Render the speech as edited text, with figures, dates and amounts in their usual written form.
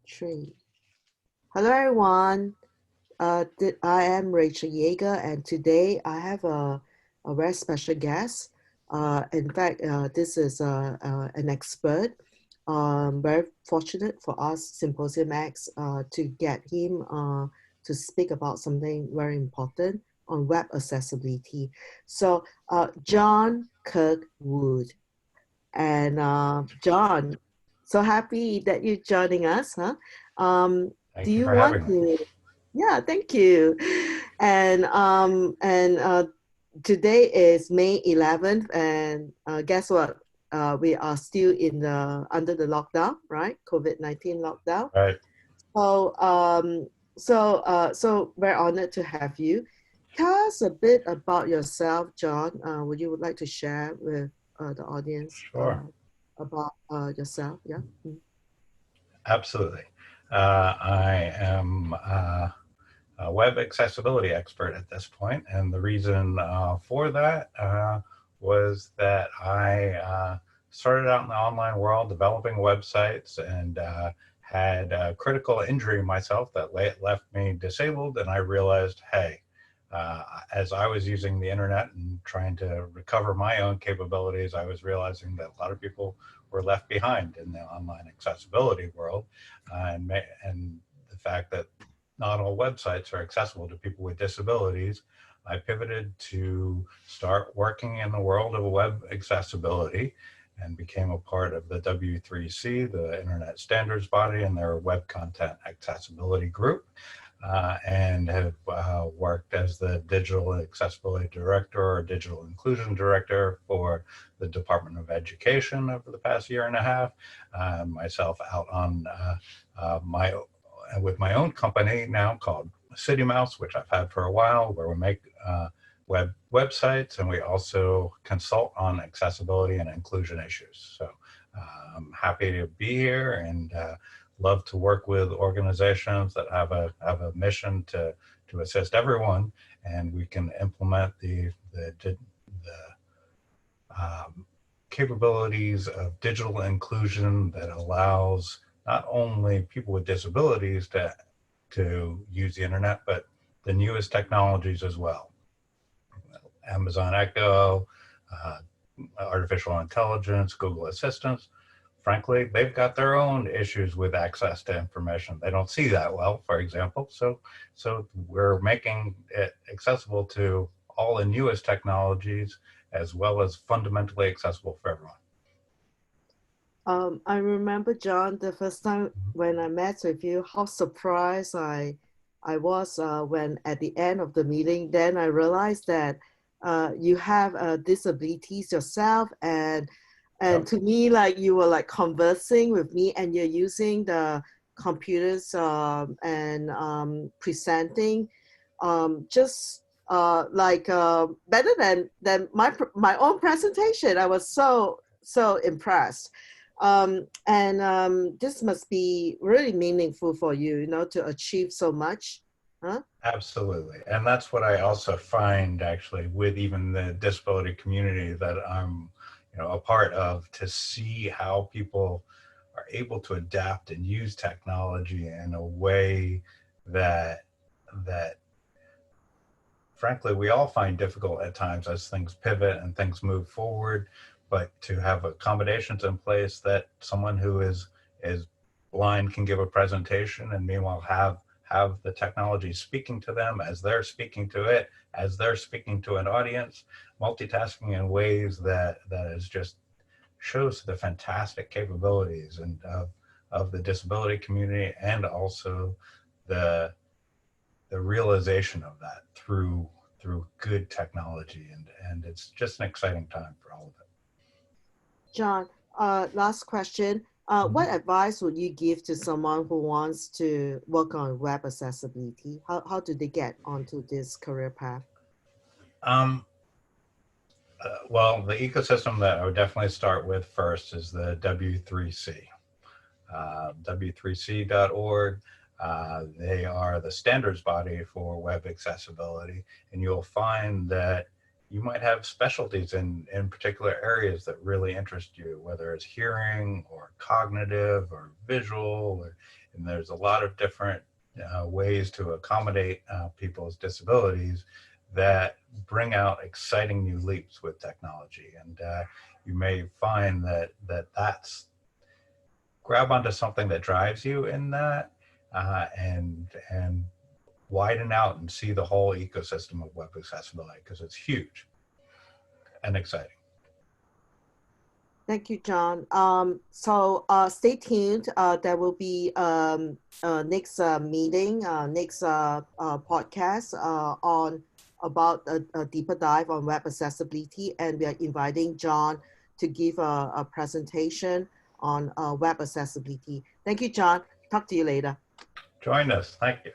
Three. Hello, everyone. I am Rachel Yager, and today I have a very special guest. In fact, this is an expert. Very fortunate for us, SymposiumX, to get him to speak about something very important on web accessibility. So, John Kirkwood. And John, so happy that you're joining us, huh? Do Thank you you for want having me. to? Yeah, thank you. And today is May 11th, and guess what? We are still in the under the lockdown, right? COVID-19 lockdown. Right. So so very honored to have you. Tell us a bit about yourself, John. Would you would like to share with the audience Sure. about yourself? Yeah. Mm. Absolutely. I am a web accessibility expert at this point, and the reason for that was that I started out in the online world developing websites and had a critical injury myself that left me disabled, and I realized, hey, as I was using the internet and trying to recover my own capabilities, I was realizing that a lot of people were left behind in the online accessibility world, and the fact that not all websites are accessible to people with disabilities. I pivoted to start working in the world of web accessibility and became a part of the W3C, the Internet Standards Body, and their web content accessibility group. And have worked as the Digital Accessibility Director or Digital Inclusion Director for the Department of Education over the past year and a half. Myself out on with my own company now called CityMouse, which I've had for a while, where we make websites, and we also consult on accessibility and inclusion issues. So I'm happy to be here and love to work with organizations that have a mission to assist everyone, and we can implement the capabilities of digital inclusion that allows not only people with disabilities to use the internet, but the newest technologies as well. Amazon Echo, artificial intelligence, Google Assistants. Frankly, they've got their own issues with access to information. They don't see that well, for example. So we're making it accessible to all the newest technologies, as well as fundamentally accessible for everyone. I remember, John, the first time when I met with you, how surprised I was when at the end of the meeting, then I realized that you have disabilities yourself, and Yep. to me, like you were like conversing with me, and you're using the computers and presenting, just better than my own presentation. I was so impressed. This must be really meaningful for you, you know, to achieve so much, huh? Absolutely. And that's what I also find actually with even the disability community that I'm, a part of, to see how people are able to adapt and use technology in a way that that frankly we all find difficult at times as things pivot and things move forward. But to have accommodations in place that someone who is blind can give a presentation, and meanwhile have the technology speaking to them as they're speaking to it, as they're speaking to an audience, multitasking in ways that is just shows the fantastic capabilities and of the disability community, and also the realization of that through good technology, and it's just an exciting time for all of it. John, last question. What advice would you give to someone who wants to work on web accessibility? How do they get onto this career path? Um, well, the ecosystem that I would definitely start with first is the W3C, W3C.org. They are the standards body for web accessibility, and you'll find that you might have specialties in particular areas that really interest you, whether it's hearing or cognitive or visual, or And there's a lot of different ways to accommodate people's disabilities that bring out exciting new leaps with technology. And you may find that that's grab onto something that drives you in that, and widen out and see the whole ecosystem of web accessibility, because it's huge and exciting. Thank you, John. So stay tuned. There will be next meeting, next podcast on about a deeper dive on web accessibility, and we are inviting John to give a presentation on web accessibility. Thank you, John. Talk to you later. Join us. Thank you.